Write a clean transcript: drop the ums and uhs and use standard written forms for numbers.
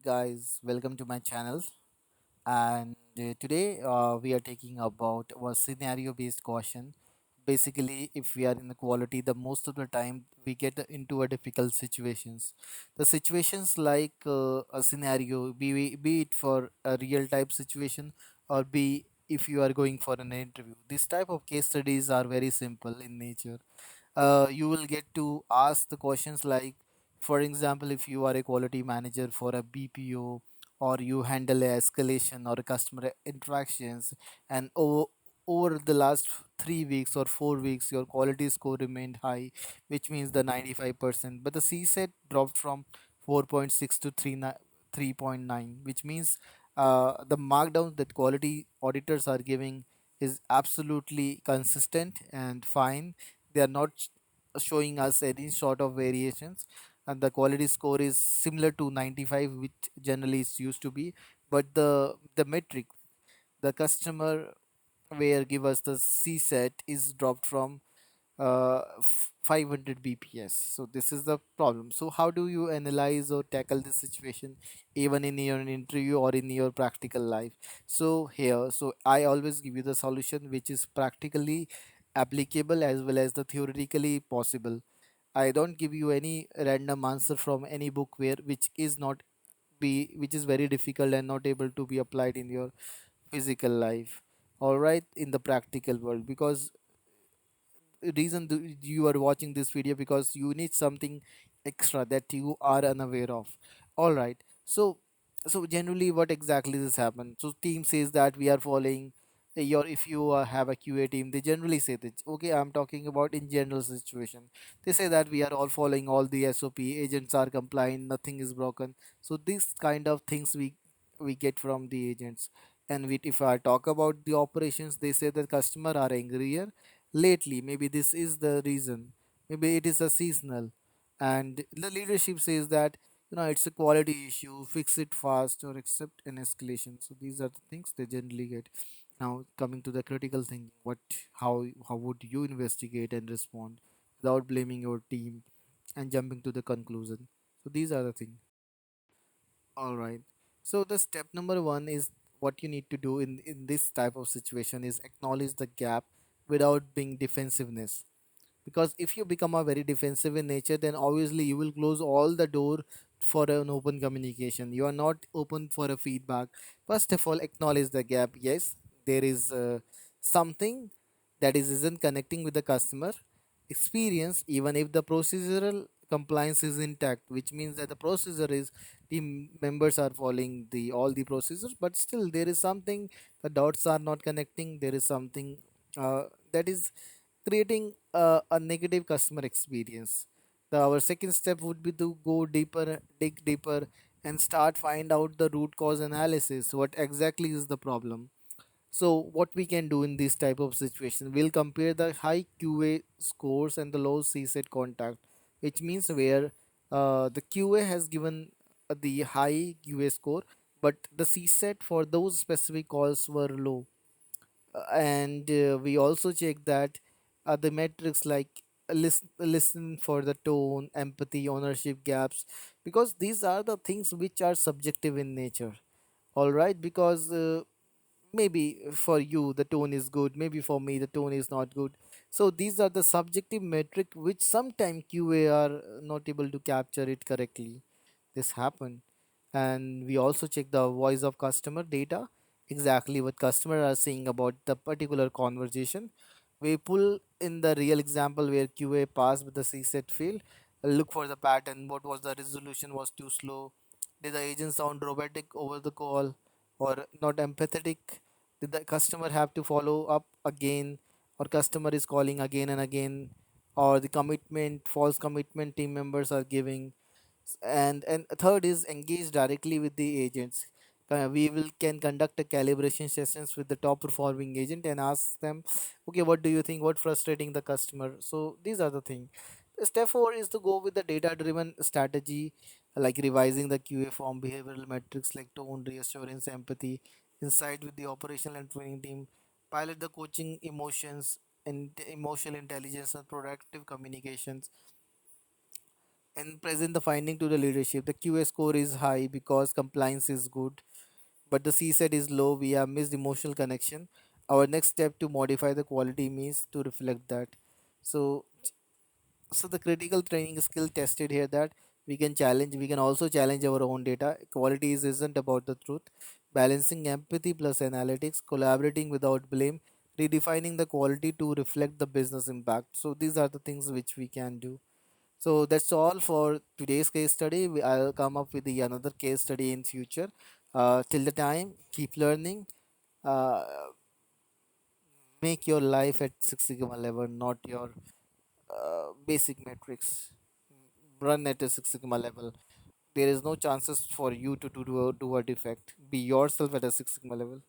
guys? Welcome to my channel. And today we are taking about a scenario-based question. Basically, if we are in the quality, the most of the time we get into a difficult situations. The situations like a scenario, be it for a real type situation or be if you are going for an interview. This type of case studies are very simple in nature. You will get to ask the questions like, for example, if you are a quality manager for a BPO, or you handle a escalation or a customer interactions, and over the last 3 weeks or 4 weeks your quality score remained high, which means the 95%, but the CSAT dropped from 4.6 to 3.9, which means the markdown that quality auditors are giving is absolutely consistent and fine. They are not showing us any sort of variations, and the quality score is similar to 95, which generally is used to be. But the metric, the customer where give us the C set is dropped from 500 bps. So this is the problem. So how do you analyze or tackle this situation even in your interview or in your practical life? So here, so I always give you the solution which is practically applicable as well as the theoretically possible. I don't give you any random answer from any book where which is not be which is very difficult and not able to be applied in your physical life, all right, in the practical world. Because you are watching this video because you need something extra that you are unaware of, all right. So generally what exactly this happen, so team says that we are following your, if you have a QA team, they generally say that, okay, I'm talking about in general situation. They say that we are all following all the SOP, agents are compliant, nothing is broken. So these kind of things we get from the agents. And if I talk about the operations, they say that customer are angrier lately, maybe this is the reason, maybe it is a seasonal. And the leadership says that, it's a quality issue, fix it fast or accept an escalation. So these are the things they generally get. Now coming to the critical thinking, how would you investigate and respond without blaming your team and jumping to the conclusion? So these are the things. All right. So the step number one is, what you need to do in this type of situation is acknowledge the gap without being defensiveness. Because if you become a very defensive in nature, then obviously you will close all the door for an open communication. You are not open for a feedback. First of all, acknowledge the gap. Yes, there is something that isn't connecting with the customer experience, even if the procedural compliance is intact, which means that the procedure is, team members are following the all the procedures, but still there is something, the dots are not connecting, there is something that is creating a negative customer experience. Our second step would be to go deeper, dig deeper, and start find out the root cause analysis, what exactly is the problem. So what we can do in this type of situation, we'll compare the high QA scores and the low CSAT contact, which means where the QA has given the high QA score, but the CSAT for those specific calls were low. And we also check that the metrics like listen for the tone, empathy, ownership gaps, because these are the things which are subjective in nature, all right. Because maybe for you the tone is good, maybe for me the tone is not good. So these are the subjective metric which sometimes QA are not able to capture it correctly. This happen. And we also check the voice of customer data, exactly what customer are saying about the particular conversation. We pull in the real example where QA passed with the CSET fail. Look for the pattern, what was the resolution was too slow, did the agent sound robotic over the call or not empathetic, did the customer have to follow up again, or customer is calling again and again, or the commitment, false commitment team members are giving. And third is engage directly with the agents. We will can conduct a calibration sessions with the top performing agent and ask them, okay, what do you think, what frustrating the customer. So these are the thing. Step 4 is to go with the data driven strategy, like revising the QA form, behavioral metrics like tone, reassurance, empathy, insight with the operational and training team, pilot the coaching emotions and emotional intelligence and productive communications. And present the finding to the leadership. The QA score is high because compliance is good, but the C set is low. We have missed emotional connection. Our next step to modify the quality means to reflect that. So, so the critical training skill tested here that we can also challenge our own data. Quality isn't about the truth. Balancing empathy plus analytics, collaborating without blame, redefining the quality to reflect the business impact. So these are the things which we can do. So that's all for today's case study. I'll come up with the another case study in future. Till the time, keep learning. Uh, make your life at Six Sigma level, not your basic metrics. Run at a Six Sigma level. There is no chances for you to do a defect. Be yourself at a Six Sigma level.